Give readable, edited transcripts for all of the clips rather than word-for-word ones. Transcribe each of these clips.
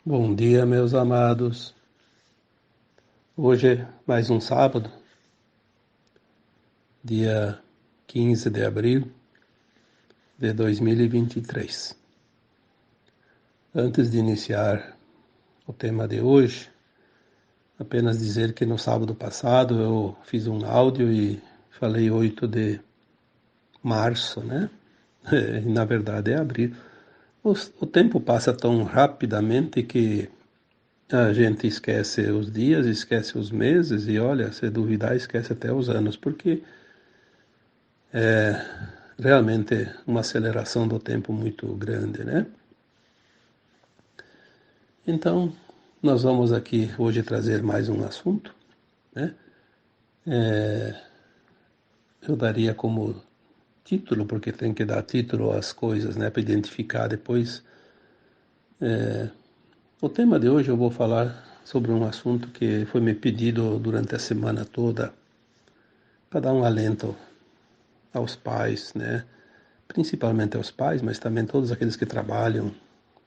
Bom dia, meus amados. Hoje é mais um sábado, dia 15 de abril de 2023. Antes de iniciar o tema de hoje, apenas dizer que no sábado passado eu fiz um áudio e falei 8 de março, né? E, na verdade é abril. O tempo passa tão rapidamente que a gente esquece os dias, esquece os meses e, olha, se duvidar, esquece até os anos, porque realmente uma aceleração do tempo muito grande, né? Então, nós vamos aqui hoje trazer mais um assunto, né? Eu daria como título, porque tem que dar título às coisas, né, para identificar depois. O tema de hoje eu vou falar sobre um assunto que foi me pedido durante a semana toda, para dar um alento aos pais, né? Principalmente aos pais, mas também todos aqueles que trabalham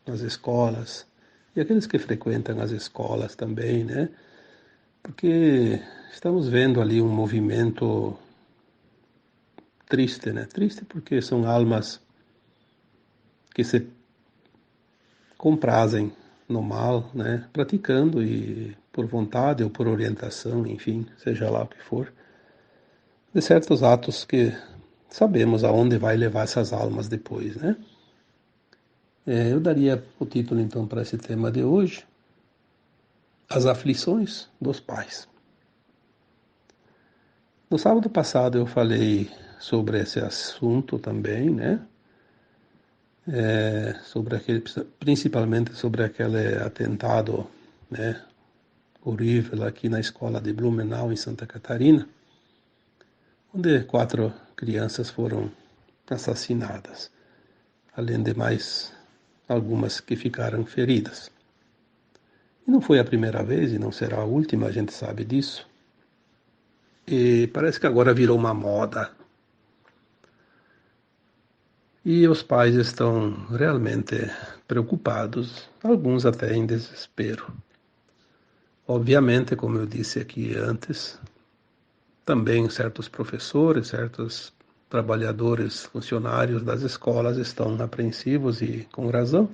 nas escolas e aqueles que frequentam as escolas também, né? Porque estamos vendo ali um movimento triste, né? Triste porque são almas que se comprazem no mal, né? Praticando e por vontade ou por orientação, enfim, seja lá o que for, de certos atos que sabemos aonde vai levar essas almas depois, né? Eu daria o título então para esse tema de hoje, As Aflições dos Pais. No sábado passado eu falei sobre esse assunto também, né? Sobre aquele, principalmente sobre aquele atentado, né, horrível aqui na escola de Blumenau, em Santa Catarina, onde 4 crianças foram assassinadas, além de mais algumas que ficaram feridas. E não foi a primeira vez e não será a última, a gente sabe disso. E parece que agora virou uma moda. E os pais estão realmente preocupados, alguns até em desespero. Obviamente, como eu disse aqui antes, também certos professores, certos trabalhadores, funcionários das escolas estão apreensivos e com razão.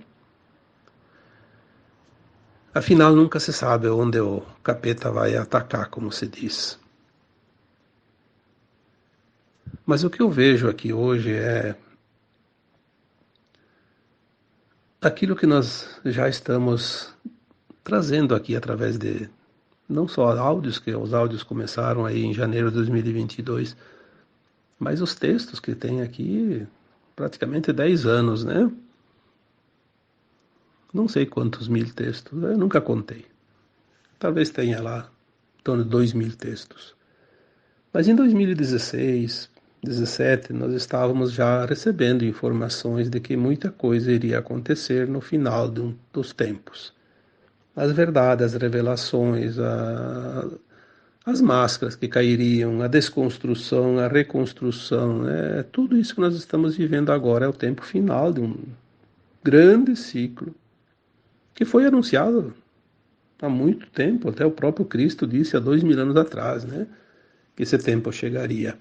Afinal, nunca se sabe onde o capeta vai atacar, como se diz. Mas o que eu vejo aqui hoje é aquilo que nós já estamos trazendo aqui através de não só áudios, que os áudios começaram aí em janeiro de 2022, mas os textos que tem aqui praticamente 10 anos, né? Não sei quantos mil textos, eu nunca contei. Talvez tenha lá em torno de 2.000 textos. Mas em 2016, 17, nós estávamos já recebendo informações de que muita coisa iria acontecer no final dos tempos. As verdades, as revelações, as máscaras que cairiam, a desconstrução, a reconstrução, né? Tudo isso que nós estamos vivendo agora é o tempo final de um grande ciclo que foi anunciado há muito tempo, até o próprio Cristo disse há 2.000 anos atrás, né, que esse tempo chegaria.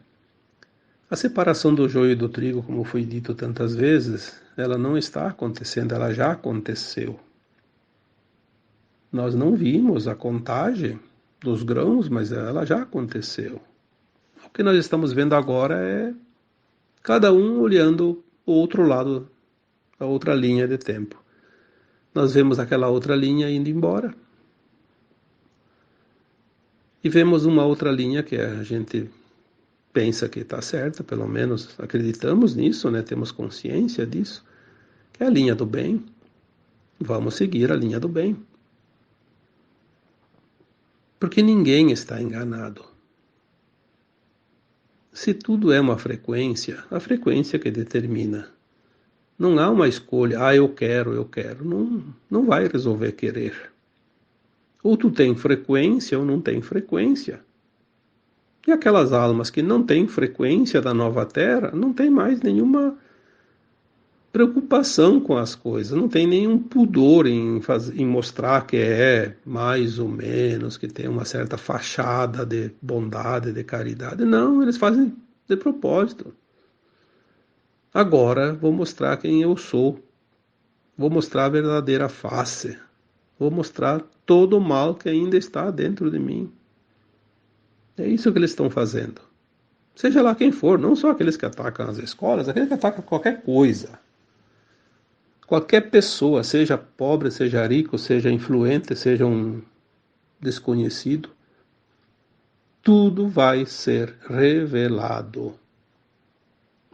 A separação do joio e do trigo, como foi dito tantas vezes, ela não está acontecendo, ela já aconteceu. Nós não vimos a contagem dos grãos, mas ela já aconteceu. O que nós estamos vendo agora é cada um olhando o outro lado, a outra linha de tempo. Nós vemos aquela outra linha indo embora. E vemos uma outra linha que a gente pensa que está certa, pelo menos acreditamos nisso, né? Temos consciência disso, que é a linha do bem. Vamos seguir a linha do bem. Porque ninguém está enganado. Se tudo é uma frequência, a frequência que determina. Não há uma escolha, eu quero, eu quero. Não, não vai resolver querer. Ou tu tem frequência ou não tem frequência. E aquelas almas que não têm frequência da nova Terra, não tem mais nenhuma preocupação com as coisas, não tem nenhum pudor em mostrar que é mais ou menos, que tem uma certa fachada de bondade, de caridade. Não, eles fazem de propósito. Agora vou mostrar quem eu sou, vou mostrar a verdadeira face, vou mostrar todo o mal que ainda está dentro de mim. É isso que eles estão fazendo. Seja lá quem for, não só aqueles que atacam as escolas, aqueles que atacam qualquer coisa. Qualquer pessoa, seja pobre, seja rico, seja influente, seja um desconhecido, tudo vai ser revelado.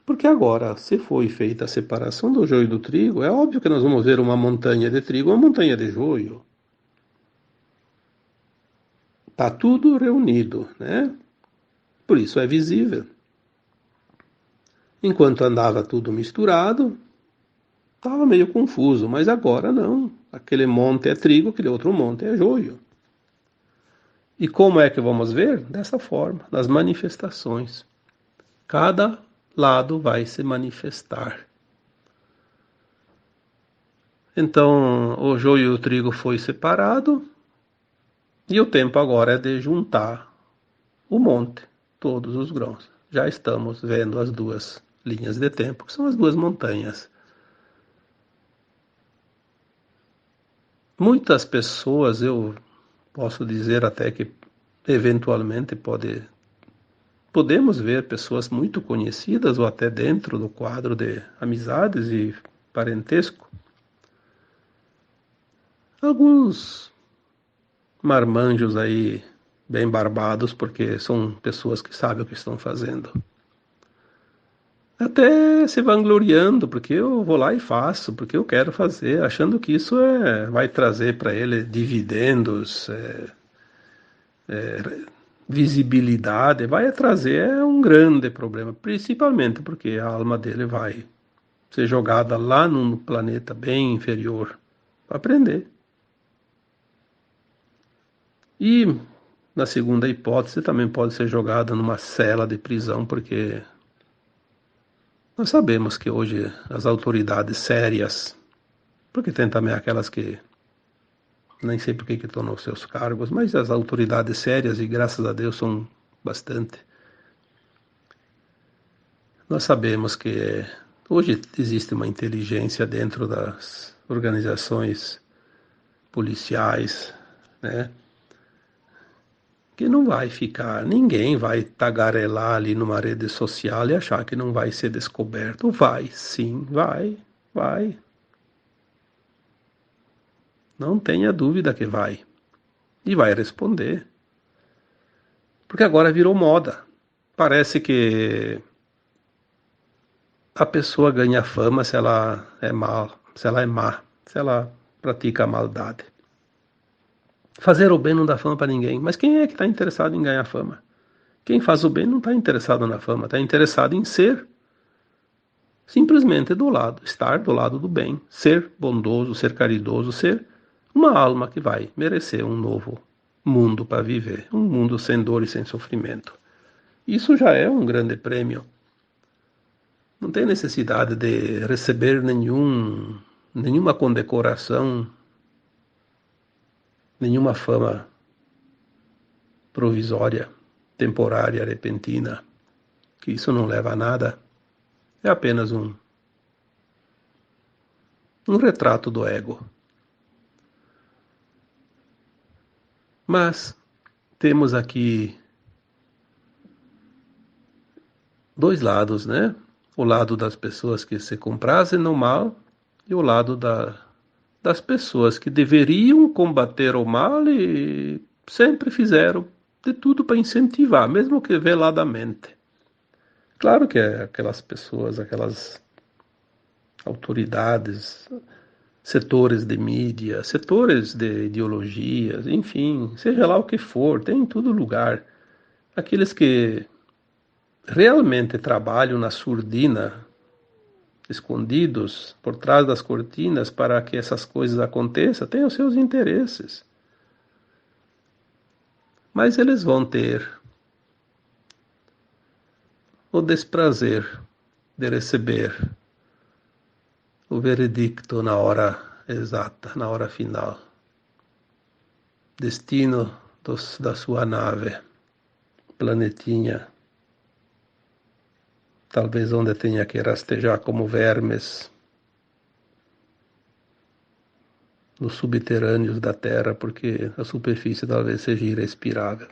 Porque agora, se foi feita a separação do joio e do trigo, é óbvio que nós vamos ver uma montanha de trigo, uma montanha de joio. Está tudo reunido, né? Por isso é visível. Enquanto andava tudo misturado, estava meio confuso, mas agora não. Aquele monte é trigo, aquele outro monte é joio. E como é que vamos ver? Dessa forma, nas manifestações. Cada lado vai se manifestar. Então, o joio e o trigo foi separado, e o tempo agora é de juntar o monte, todos os grãos. Já estamos vendo as duas linhas de tempo, que são as duas montanhas. Muitas pessoas, eu posso dizer até que eventualmente podemos ver pessoas muito conhecidas ou até dentro do quadro de amizades e parentesco. Alguns marmanjos aí bem barbados, porque são pessoas que sabem o que estão fazendo. Até se vangloriando, porque eu vou lá e faço, porque eu quero fazer, achando que isso vai trazer para ele dividendos, visibilidade, vai trazer um grande problema, principalmente porque a alma dele vai ser jogada lá num planeta bem inferior para aprender. E, na segunda hipótese, também pode ser jogada numa cela de prisão, porque nós sabemos que hoje as autoridades sérias, porque tem também aquelas que nem sei por que estão nos seus cargos, mas as autoridades sérias, e graças a Deus são bastante, nós sabemos que hoje existe uma inteligência dentro das organizações policiais, né? Que não vai ficar, ninguém vai tagarelar ali numa rede social e achar que não vai ser descoberto. Vai, sim, vai. Não tenha dúvida que vai. E vai responder. Porque agora virou moda. Parece que a pessoa ganha fama se ela é mal, se ela é má, se ela pratica a maldade. Fazer o bem não dá fama para ninguém. Mas quem é que está interessado em ganhar fama? Quem faz o bem não está interessado na fama, está interessado em ser simplesmente estar do lado do bem, ser bondoso, ser caridoso, ser uma alma que vai merecer um novo mundo para viver, um mundo sem dor e sem sofrimento. Isso já é um grande prêmio. Não tem necessidade de receber nenhuma condecoração, nenhuma fama provisória, temporária, repentina, que isso não leva a nada. É apenas um retrato do ego. Mas temos aqui dois lados, né? O lado das pessoas que se comprazem no mal e o lado das pessoas que deveriam combater o mal e sempre fizeram de tudo para incentivar, mesmo que veladamente. Claro que aquelas pessoas, aquelas autoridades, setores de mídia, setores de ideologias, enfim, seja lá o que for, tem em todo lugar. Aqueles que realmente trabalham na surdina, escondidos por trás das cortinas para que essas coisas aconteçam, têm os seus interesses. Mas eles vão ter o desprazer de receber o veredicto na hora exata, na hora final. Destino da sua nave, planetinha, talvez onde tenha que rastejar como vermes nos subterrâneos da Terra, porque a superfície talvez seja irrespirável.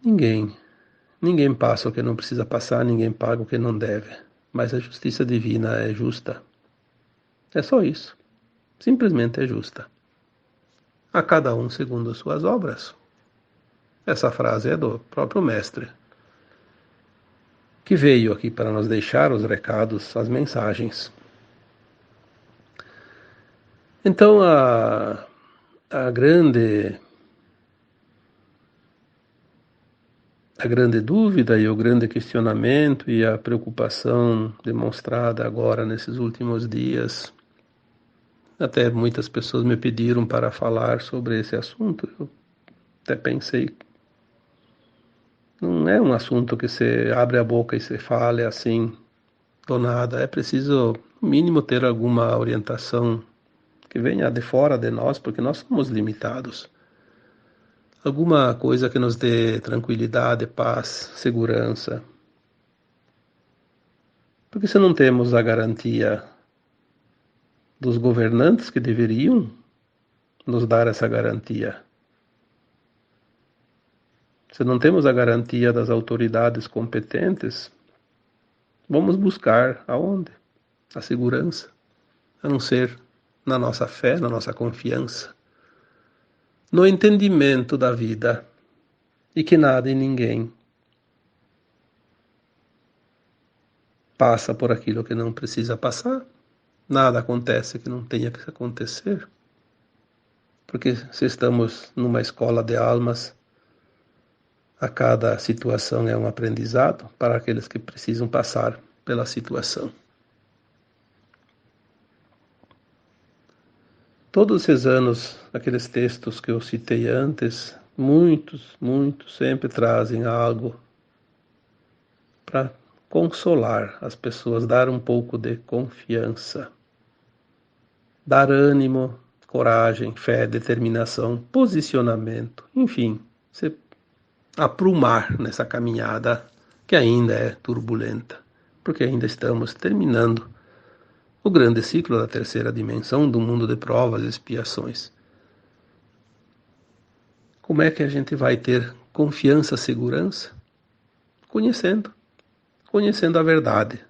Ninguém passa o que não precisa passar, ninguém paga o que não deve. Mas a justiça divina é justa. É só isso. Simplesmente é justa. A cada um segundo as suas obras. Essa frase é do próprio mestre, que veio aqui para nos deixar os recados, as mensagens. Então a grande dúvida e o grande questionamento e a preocupação demonstrada agora nesses últimos dias, até muitas pessoas me pediram para falar sobre esse assunto. Eu até pensei, não é um assunto que você abre a boca e você fale assim do nada. É preciso, no mínimo, ter alguma orientação que venha de fora de nós, porque nós somos limitados. Alguma coisa que nos dê tranquilidade, paz, segurança. Porque se não temos a garantia dos governantes que deveriam nos dar essa garantia, se não temos a garantia das autoridades competentes, vamos buscar aonde? A segurança, a não ser na nossa fé, na nossa confiança, no entendimento da vida e que nada e ninguém passa por aquilo que não precisa passar, nada acontece que não tenha que acontecer, porque se estamos numa escola de almas, a cada situação é um aprendizado para aqueles que precisam passar pela situação. Todos esses anos, aqueles textos que eu citei antes, muitos sempre trazem algo para consolar as pessoas, dar um pouco de confiança, dar ânimo, coragem, fé, determinação, posicionamento, enfim, se aprumar nessa caminhada que ainda é turbulenta, porque ainda estamos terminando o grande ciclo da terceira dimensão do mundo de provas e expiações. Como é que a gente vai ter confiança, segurança? Conhecendo a verdade,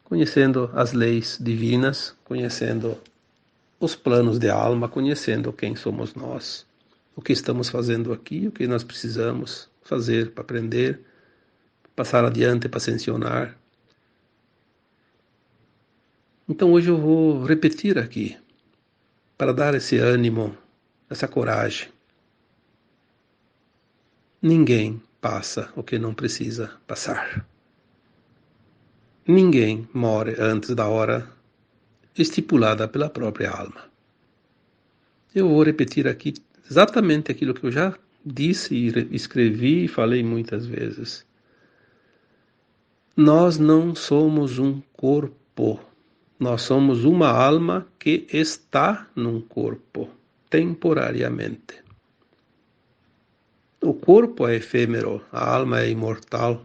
conhecendo as leis divinas, conhecendo os planos de alma, conhecendo quem somos nós, o que estamos fazendo aqui, o que nós precisamos fazer para aprender, passar adiante para ascensionar. Então hoje eu vou repetir aqui, para dar esse ânimo, essa coragem. Ninguém passa o que não precisa passar. Ninguém morre antes da hora estipulada pela própria alma. Eu vou repetir aqui exatamente aquilo que eu já disse e escrevi e falei muitas vezes. Nós não somos um corpo. Nós somos uma alma que está num corpo, temporariamente. O corpo é efêmero, a alma é imortal.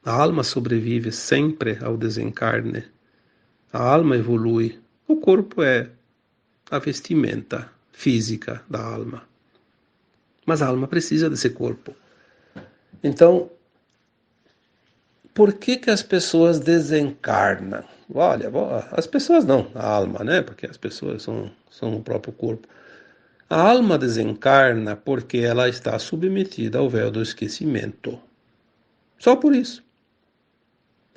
A alma sobrevive sempre ao desencarne. A alma evolui. O corpo é a vestimenta física da alma. Mas a alma precisa desse corpo. Então, por que as pessoas desencarnam? Olha, as pessoas não, a alma, né? Porque as pessoas são o próprio corpo. A alma desencarna porque ela está submetida ao véu do esquecimento. Só por isso.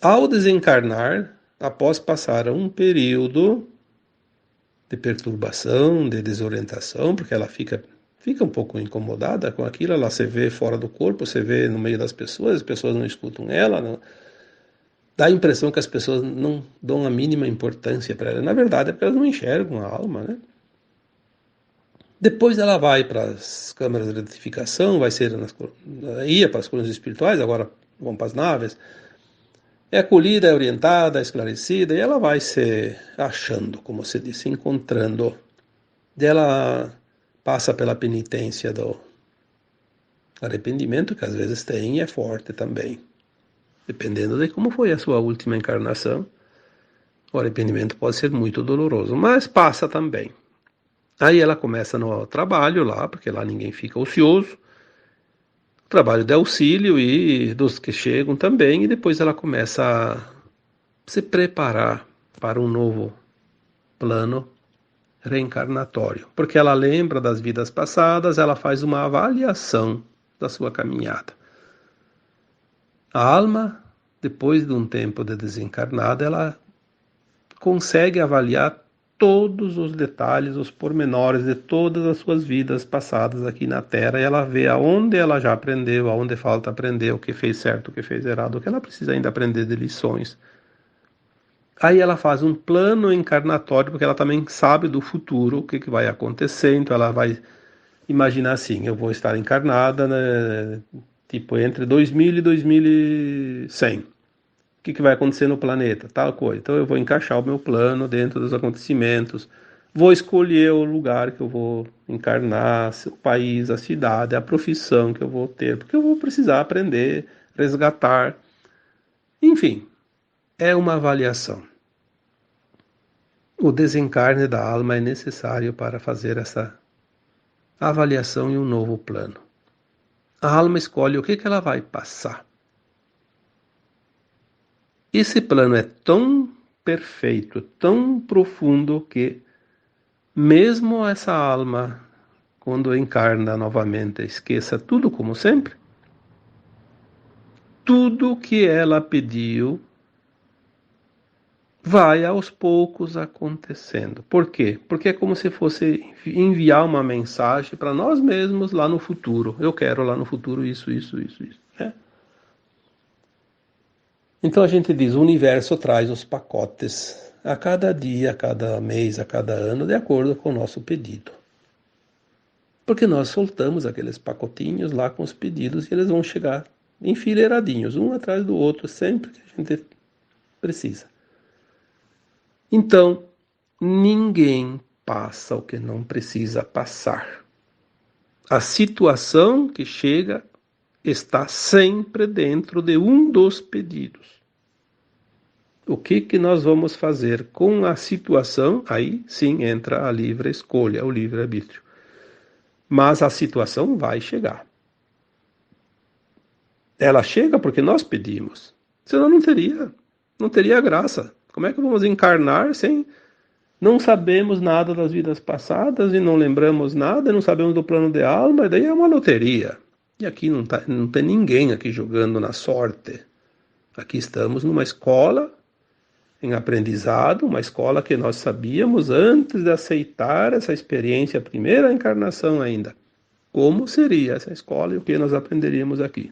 Ao desencarnar, após passar um período de perturbação, de desorientação, porque ela fica um pouco incomodada com aquilo, ela se vê fora do corpo, se vê no meio das pessoas, as pessoas não escutam ela, não. Dá a impressão que as pessoas não dão a mínima importância para ela. Na verdade, é porque elas não enxergam a alma, né? Depois ela vai para as câmaras de retificação, ia para as colunas espirituais, agora vão para as naves. É acolhida, é orientada, é esclarecida, e ela vai se achando, como se disse, encontrando. Ela passa pela penitência do arrependimento, que às vezes tem e é forte também. Dependendo de como foi a sua última encarnação, o arrependimento pode ser muito doloroso, mas passa também. Aí ela começa no trabalho lá, porque lá ninguém fica ocioso, trabalho de auxílio e dos que chegam também, e depois ela começa a se preparar para um novo plano reencarnatório, porque ela lembra das vidas passadas, ela faz uma avaliação da sua caminhada. A alma, depois de um tempo de desencarnada, ela consegue avaliar todos os detalhes, os pormenores de todas as suas vidas passadas aqui na Terra, e ela vê aonde ela já aprendeu, aonde falta aprender, o que fez certo, o que fez errado, o que ela precisa ainda aprender de lições. Aí ela faz um plano encarnatório, porque ela também sabe do futuro, o que vai acontecer, então ela vai imaginar assim, eu vou estar encarnada, né, tipo, entre 2000 e 2100. O que vai acontecer no planeta? Tal coisa. Então eu vou encaixar o meu plano dentro dos acontecimentos. Vou escolher o lugar que eu vou encarnar, o país, a cidade, a profissão que eu vou ter, porque eu vou precisar aprender, resgatar. Enfim, é uma avaliação. O desencarne da alma é necessário para fazer essa avaliação em um novo plano. A alma escolhe o que ela vai passar. Esse plano é tão perfeito, tão profundo que mesmo essa alma, quando encarna novamente, esqueça tudo como sempre, tudo que ela pediu vai aos poucos acontecendo. Por quê? Porque é como se fosse enviar uma mensagem para nós mesmos lá no futuro. Eu quero lá no futuro isso, isso, isso, isso. Né? Então a gente diz, o universo traz os pacotes a cada dia, a cada mês, a cada ano, de acordo com o nosso pedido. Porque nós soltamos aqueles pacotinhos lá com os pedidos e eles vão chegar enfileiradinhos, um atrás do outro, sempre que a gente precisa. Então, ninguém passa o que não precisa passar. A situação que chega está sempre dentro de um dos pedidos. O que nós vamos fazer com a situação? Aí sim entra a livre escolha, o livre-arbítrio. Mas a situação vai chegar. Ela chega porque nós pedimos. Senão não teria graça. Como é que vamos encarnar sem não sabemos nada das vidas passadas e não lembramos nada, não sabemos do plano de alma, e daí é uma loteria. E aqui não tem ninguém aqui jogando na sorte. Aqui estamos numa escola em aprendizado, uma escola que nós sabíamos antes de aceitar essa experiência, a primeira encarnação ainda. Como seria essa escola e o que nós aprenderíamos aqui?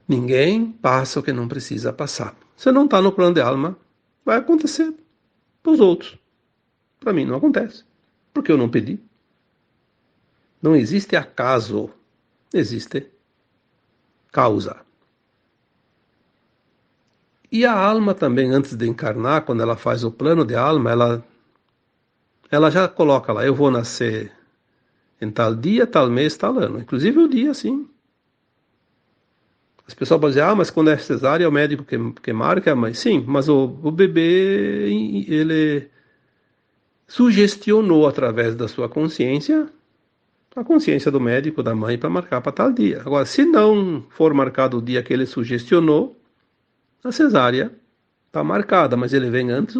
Ninguém passa o que não precisa passar. Se não está no plano de alma, vai acontecer para os outros. Para mim não acontece, porque eu não pedi. Não existe acaso, existe causa. E a alma também, antes de encarnar, quando ela faz o plano de alma, ela já coloca lá, eu vou nascer em tal dia, tal mês, tal ano. Inclusive o dia, sim. As pessoas podem dizer, mas quando é cesárea é o médico que marca a mãe. Sim, mas o bebê, ele sugestionou através da sua consciência, a consciência do médico, da mãe, para marcar para tal dia. Agora, se não for marcado o dia que ele sugestionou, a cesárea está marcada, mas ele vem antes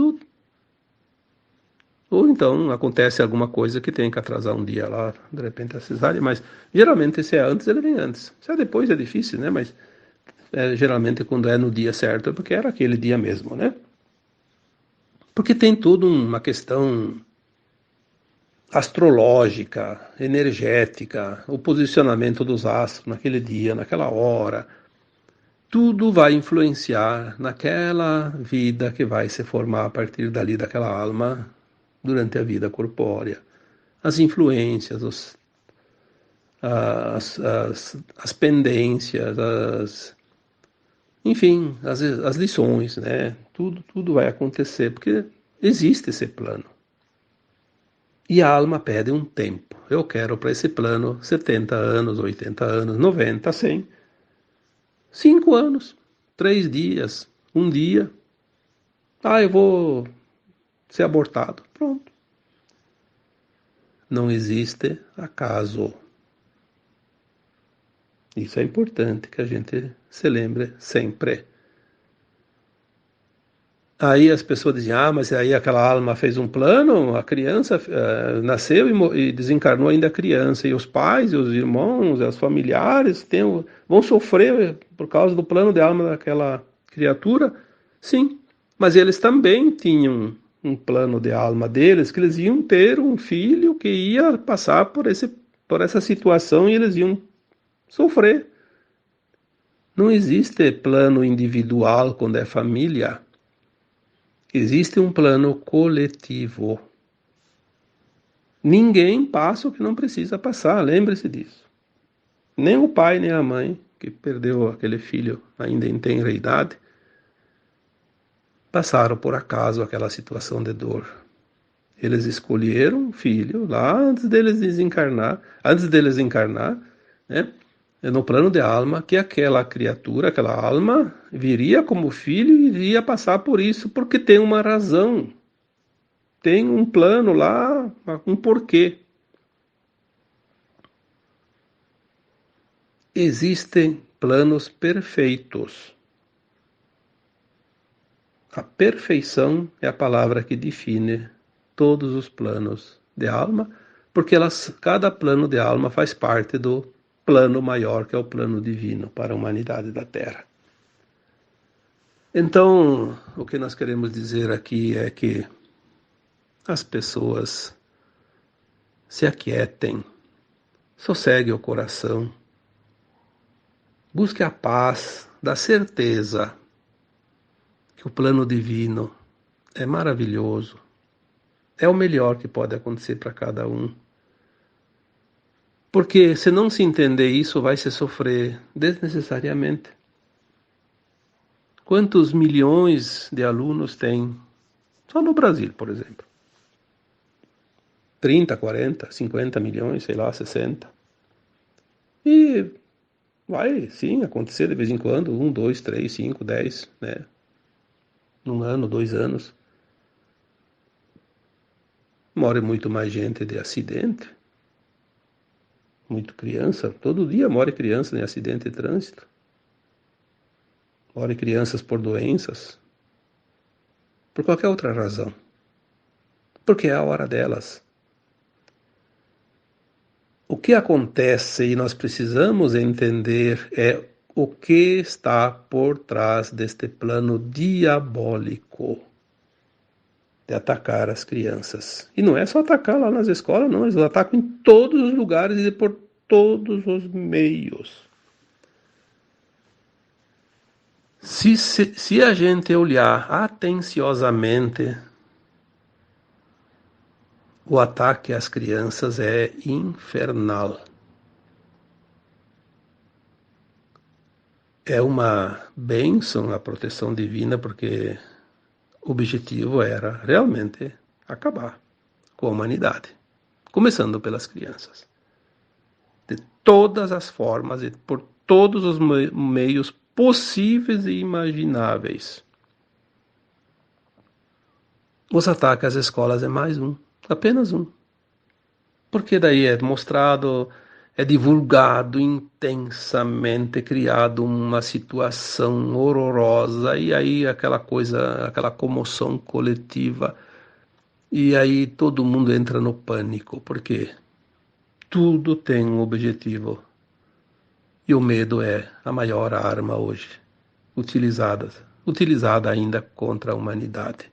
ou então acontece alguma coisa que tem que atrasar um dia lá, de repente a cesárea, mas geralmente se é antes, ele vem antes. Se é depois é difícil, né? Mas geralmente quando é no dia certo é porque era aquele dia mesmo, né? Porque tem tudo uma questão astrológica, energética, o posicionamento dos astros naquele dia, naquela hora. Tudo vai influenciar naquela vida que vai se formar a partir dali, daquela alma, durante a vida corpórea. As influências, as pendências, enfim, as lições, né? Tudo vai acontecer, porque existe esse plano. E a alma pede um tempo. Eu quero para esse plano 70 anos, 80 anos, 90, 100, 5 anos, 3 dias, um dia. Ah, eu vou ser abortado. Pronto. Não existe acaso. Isso é importante que a gente se lembre sempre. Aí as pessoas dizem, mas aí aquela alma fez um plano, a criança nasceu e desencarnou ainda criança, e os pais, e os irmãos, e os familiares vão sofrer por causa do plano de alma daquela criatura? Sim, mas eles também tinham um plano de alma deles, que eles iam ter um filho que ia passar por essa situação e eles iam sofrer. Não existe plano individual quando é família. Existe um plano coletivo. Ninguém passa o que não precisa passar, lembre-se disso. Nem o pai, nem a mãe, que perdeu aquele filho ainda em tenra idade, passaram por acaso aquela situação de dor. Eles escolheram o filho lá antes deles encarnar, né? No plano de alma, que aquela criatura, aquela alma, viria como filho e iria passar por isso, porque tem uma razão. Tem um plano lá, um porquê. Existem planos perfeitos. A perfeição é a palavra que define todos os planos de alma, porque cada plano de alma faz parte do plano maior, que é o plano divino para a humanidade da Terra. Então, o que nós queremos dizer aqui é que as pessoas se aquietem, sosseguem o coração, busque a paz da certeza que o plano divino é maravilhoso, é o melhor que pode acontecer para cada um. Porque se não se entender isso, vai se sofrer desnecessariamente. Quantos milhões de alunos tem só no Brasil, por exemplo? 30, 40, 50 milhões, sei lá, 60. E vai, sim, acontecer de vez em quando, 1, 2, 3, 5, 10, né? Num ano, 2 anos. Morre muito mais gente de acidente, muito criança. Todo dia morre criança em acidente de trânsito. Morre crianças por doenças, por qualquer outra razão. Porque é a hora delas. O que acontece e nós precisamos entender é o que está por trás deste plano diabólico de atacar as crianças. E não é só atacar lá nas escolas, não, eles atacam em todos os lugares e por todos os meios. Se a gente olhar atenciosamente, o ataque às crianças é infernal. É uma bênção a proteção divina, porque o objetivo era realmente acabar com a humanidade, começando pelas crianças. De todas as formas e por todos os meios possíveis e imagináveis. Os ataques às escolas é mais um, apenas um. Porque daí é mostrado, é divulgado intensamente, criado uma situação horrorosa, e aí aquela coisa, aquela comoção coletiva, e aí todo mundo entra no pânico, porque tudo tem um objetivo. E o medo é a maior arma hoje, utilizada ainda contra a humanidade.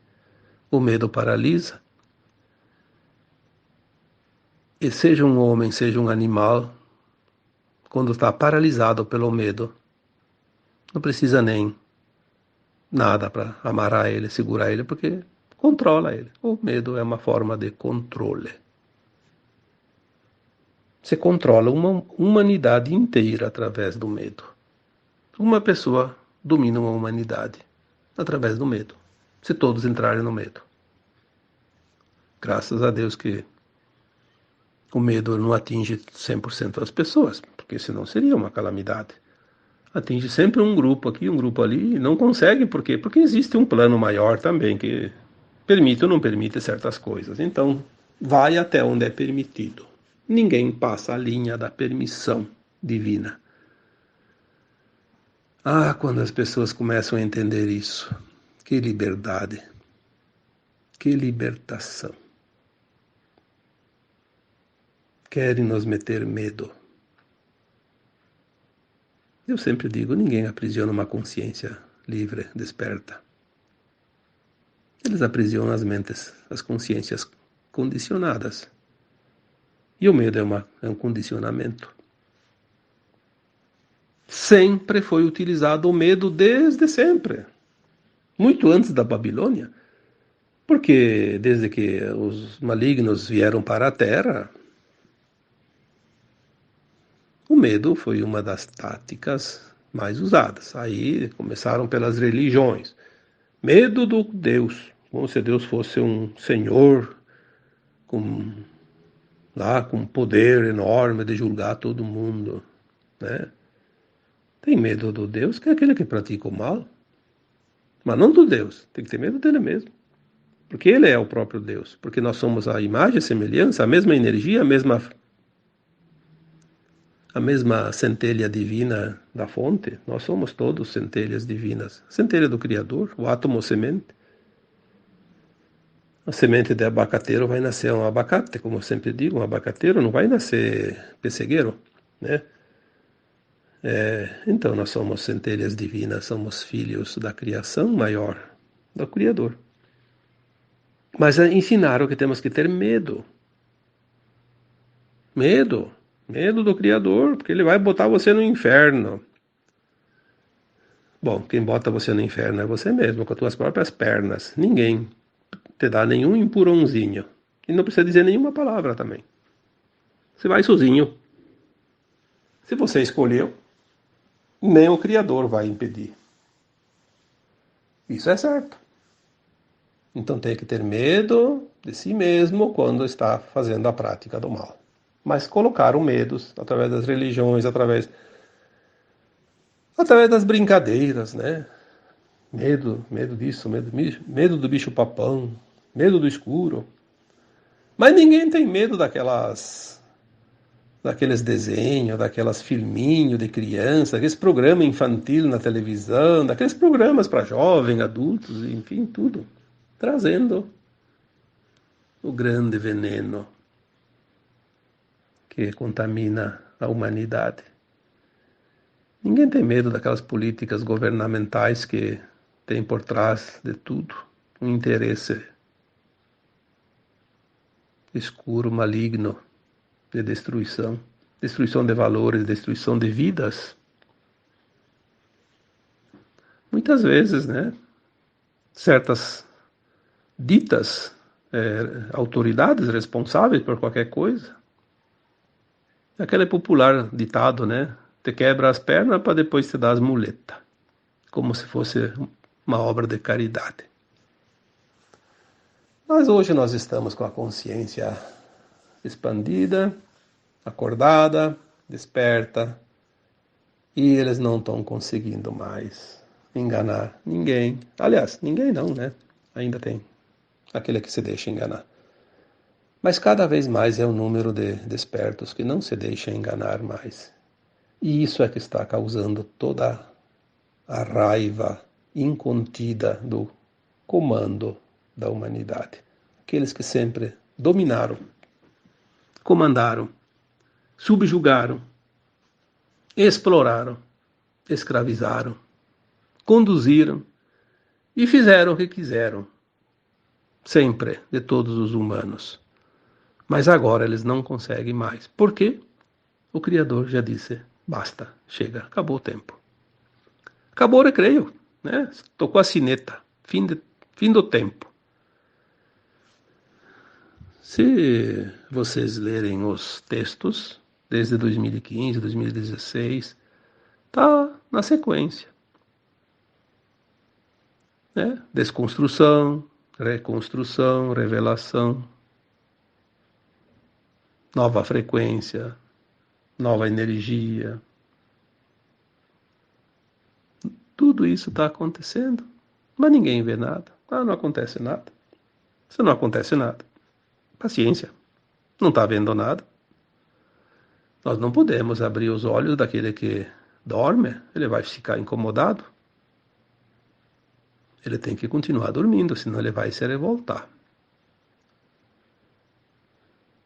O medo paralisa, e seja um homem, seja um animal, quando está paralisado pelo medo, não precisa nem nada para amarrar ele, segurar ele, porque controla ele. O medo é uma forma de controle. Você controla uma humanidade inteira através do medo. Uma pessoa domina uma humanidade através do medo. Se todos entrarem no medo. Graças a Deus que o medo não atinge 100% das pessoas, porque senão seria uma calamidade. Atinge sempre um grupo aqui, um grupo ali, e não consegue, por quê? Porque existe um plano maior também que permite ou não permite certas coisas. Então, vai até onde é permitido. Ninguém passa a linha da permissão divina. Ah, quando as pessoas começam a entender isso, que liberdade, que libertação. Querem nos meter medo. Eu sempre digo, ninguém aprisiona uma consciência livre, desperta. Eles aprisionam as mentes, as consciências condicionadas. E o medo é um condicionamento. Sempre foi utilizado o medo desde sempre. Muito antes da Babilônia. Porque desde que os malignos vieram para a Terra, o medo foi uma das táticas mais usadas. Aí começaram pelas religiões. Medo do Deus, como se Deus fosse um senhor com poder enorme de julgar todo mundo, né? Tem medo do Deus, que é aquele que pratica o mal, mas não do Deus. Tem que ter medo dele mesmo, porque ele é o próprio Deus, porque nós somos a imagem e semelhança, a mesma energia, a mesma centelha divina da fonte. Nós somos todos centelhas divinas, centelha do Criador, o átomo semente. A semente de abacateiro vai nascer um abacate, como eu sempre digo, um abacateiro não vai nascer pessegueiro, né? Então nós somos centelhas divinas, somos filhos da criação maior, do Criador. Mas ensinaram que temos que ter medo. Medo. Medo do Criador, porque ele vai botar você no inferno. Bom, quem bota você no inferno é você mesmo, com as tuas próprias pernas. Ninguém te dá nenhum empurrãozinho. E não precisa dizer nenhuma palavra também. Você vai sozinho. Se você escolheu, nem o Criador vai impedir. Isso é certo. Então tem que ter medo de si mesmo quando está fazendo a prática do mal. Mas colocaram medos através das religiões, através das brincadeiras, né? Medo disso, medo do bicho-papão, medo do escuro. Mas ninguém tem medo daqueles desenhos, daquelas filminhos de criança, daqueles programas infantil na televisão, daqueles programas para jovens, adultos, enfim, tudo. Trazendo o grande veneno que contamina a humanidade. Ninguém tem medo daquelas políticas governamentais que tem por trás de tudo um interesse escuro, maligno, de destruição de valores, destruição de vidas. Muitas vezes, né, certas ditas autoridades responsáveis por qualquer coisa, aquele popular ditado, né, te quebra as pernas para depois te dar as muletas, como se fosse uma obra de caridade. Mas hoje nós estamos com a consciência expandida, acordada, desperta, e eles não estão conseguindo mais enganar ninguém. Aliás, ninguém não, né? Ainda tem aquele que se deixa enganar. Mas cada vez mais é o número de despertos que não se deixa enganar mais. E isso é que está causando toda a raiva incontida do comando da humanidade. Aqueles que sempre dominaram, comandaram, subjugaram, exploraram, escravizaram, conduziram e fizeram o que quiseram, sempre, de todos os humanos. Mas agora eles não conseguem mais. Por quê? O Criador já disse, basta, chega, acabou o tempo. Acabou o recreio, né? Tocou a sineta, fim do tempo. Se vocês lerem os textos, desde 2015, 2016, está na sequência, né? Desconstrução, reconstrução, revelação, nova frequência, nova energia. Tudo isso está acontecendo, mas ninguém vê nada. Não acontece nada. Se não acontece nada, paciência, não está vendo nada. Nós não podemos abrir os olhos daquele que dorme, ele vai ficar incomodado. Ele tem que continuar dormindo, senão ele vai se revoltar.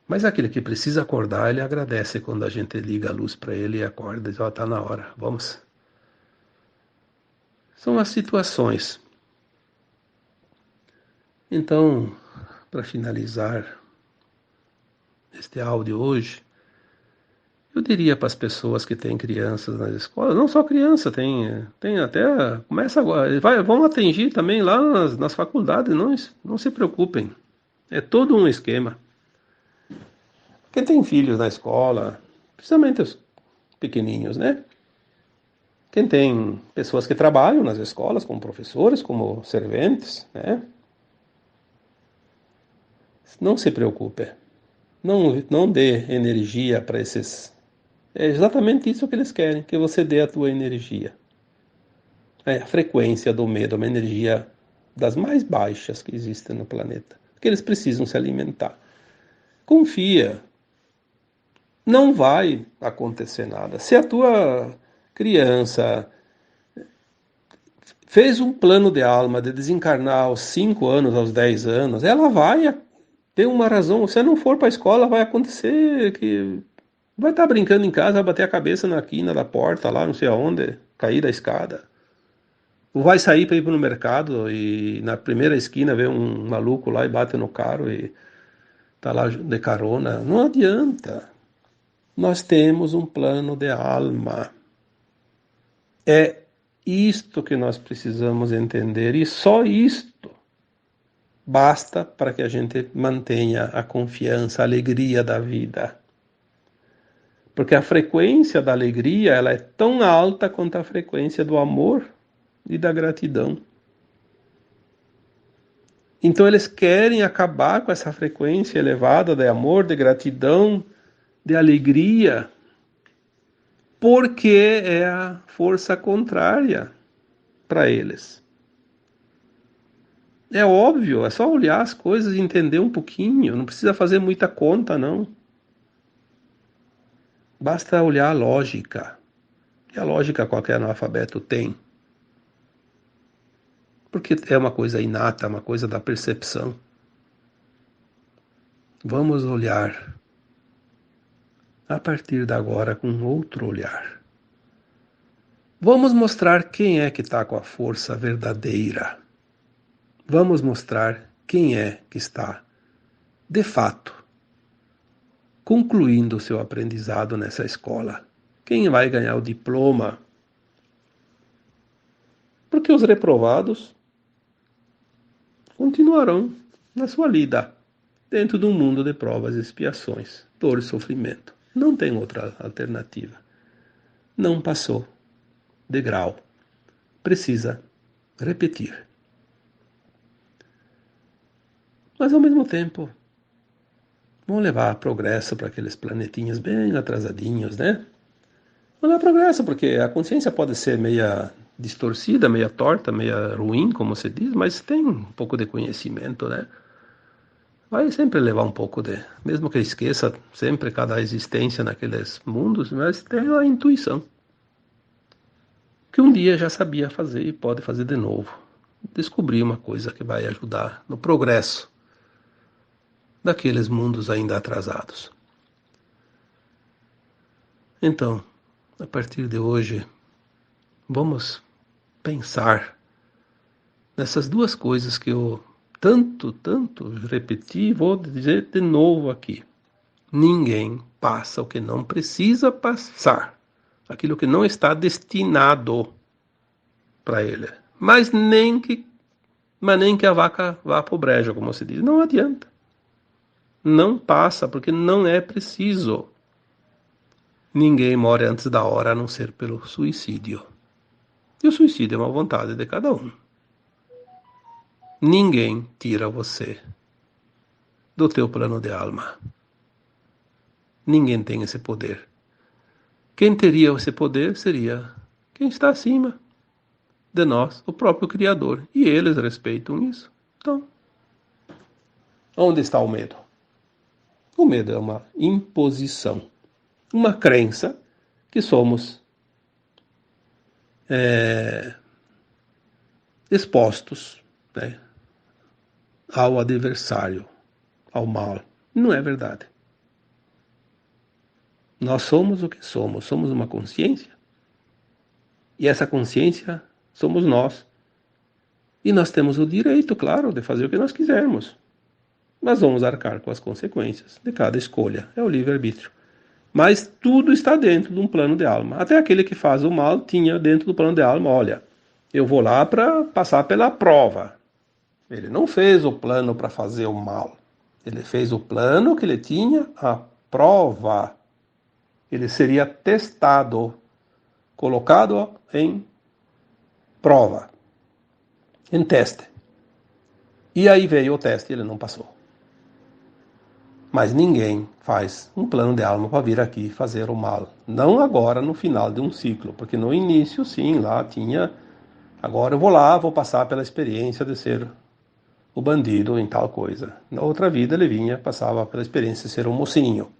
Mas aquele que precisa acordar, ele agradece quando a gente liga a luz para ele e acorda e diz, está na hora, vamos. São as situações. Então, para finalizar este áudio hoje, eu diria para as pessoas que têm crianças nas escolas, não só criança, tem até, começa agora, vão atingir também lá nas faculdades, não se preocupem, é todo um esquema. Quem tem filhos na escola, principalmente os pequenininhos, né? Quem tem pessoas que trabalham nas escolas, como professores, como serventes, né? Não se preocupe, não dê energia para esses. É exatamente isso que eles querem, que você dê a tua energia. A frequência do medo é uma energia das mais baixas que existem no planeta, porque eles precisam se alimentar. Confia, não vai acontecer nada. Se a tua criança fez um plano de alma de desencarnar aos 5 anos, aos 10 anos, ela vai ter uma razão. Se não for para a escola, vai acontecer que vai estar brincando em casa, vai bater a cabeça na quina da porta, lá não sei aonde, cair da escada. Ou vai sair para ir para o mercado e na primeira esquina vê um maluco lá e bate no carro e tá lá de carona. Não adianta. Nós temos um plano de alma. É isto que nós precisamos entender e só isto basta para que a gente mantenha a confiança, a alegria da vida. Porque a frequência da alegria ela é tão alta quanto a frequência do amor e da gratidão. Então eles querem acabar com essa frequência elevada de amor, de gratidão, de alegria, porque é a força contrária para eles. É óbvio, é só olhar as coisas e entender um pouquinho, não precisa fazer muita conta, não. Basta olhar a lógica. E a lógica qualquer analfabeto tem. Porque é uma coisa inata, uma coisa da percepção. Vamos olhar a partir de agora com outro olhar. Vamos mostrar quem é que está com a força verdadeira. Vamos mostrar quem é que está, de fato, concluindo o seu aprendizado nessa escola. Quem vai ganhar o diploma? Porque os reprovados continuarão na sua lida, dentro de um mundo de provas e expiações, dor e sofrimento. Não tem outra alternativa. Não passou de grau. Precisa repetir. Mas ao mesmo tempo, vão levar progresso para aqueles planetinhas bem atrasadinhos, né? Vão levar progresso, porque a consciência pode ser meia distorcida, meia torta, meia ruim, como se diz, mas tem um pouco de conhecimento, né? Vai sempre levar um pouco de... Mesmo que esqueça sempre cada existência naqueles mundos, mas tem a intuição. Que um dia já sabia fazer e pode fazer de novo. Descobrir uma coisa que vai ajudar no progresso daqueles mundos ainda atrasados. Então, a partir de hoje, vamos pensar nessas duas coisas que eu tanto repeti e vou dizer de novo aqui. Ninguém passa o que não precisa passar, aquilo que não está destinado para ele. Mas nem que a vaca vá para o brejo, como se diz. Não adianta. Não passa, porque não é preciso. Ninguém morre antes da hora a não ser pelo suicídio. E o suicídio é uma vontade de cada um. Ninguém tira você do teu plano de alma. Ninguém tem esse poder. Quem teria esse poder seria quem está acima de nós, o próprio Criador. E eles respeitam isso. Então, onde está o medo? O medo é uma imposição, uma crença que somos expostos, né, ao adversário, ao mal. Não é verdade. Nós somos o que somos. Somos uma consciência. E essa consciência somos nós. E nós temos o direito, claro, de fazer o que nós quisermos. Mas vamos arcar com as consequências de cada escolha. É o livre-arbítrio. Mas tudo está dentro de um plano de alma. Até aquele que faz o mal tinha dentro do plano de alma, olha, eu vou lá para passar pela prova. Ele não fez o plano para fazer o mal. Ele fez o plano que ele tinha a prova. Ele seria testado, colocado em prova, em teste. E aí veio o teste e ele não passou. Mas ninguém faz um plano de alma para vir aqui fazer o mal. Não agora no final de um ciclo, porque no início sim, lá tinha. Agora eu vou lá, vou passar pela experiência de ser o bandido em tal coisa. Na outra vida ele vinha, passava pela experiência de ser um mocinho.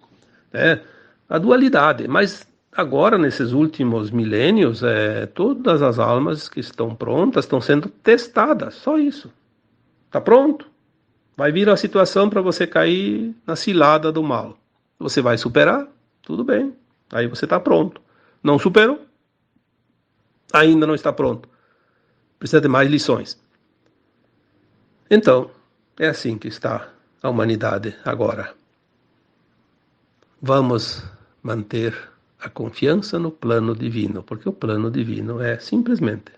A dualidade. Mas agora, nesses últimos milênios, todas as almas que estão prontas estão sendo testadas. Só isso. Está pronto? Vai vir a situação para você cair na cilada do mal. Você vai superar? Tudo bem. Aí você está pronto. Não superou? Ainda não está pronto. Precisa de mais lições. Então, é assim que está a humanidade agora. Vamos manter a confiança no plano divino, porque o plano divino é simplesmente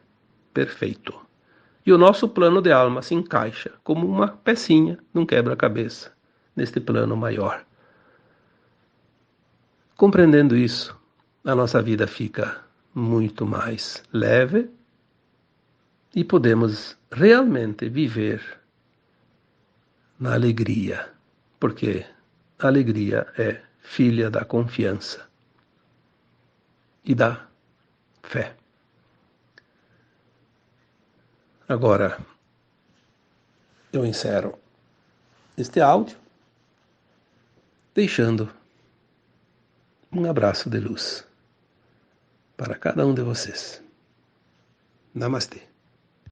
perfeito. E o nosso plano de alma se encaixa como uma pecinha num quebra-cabeça, neste plano maior. Compreendendo isso, a nossa vida fica muito mais leve e podemos realmente viver na alegria, porque a alegria é filha da confiança e da fé. Agora, eu encerro este áudio deixando um abraço de luz para cada um de vocês. Namastê.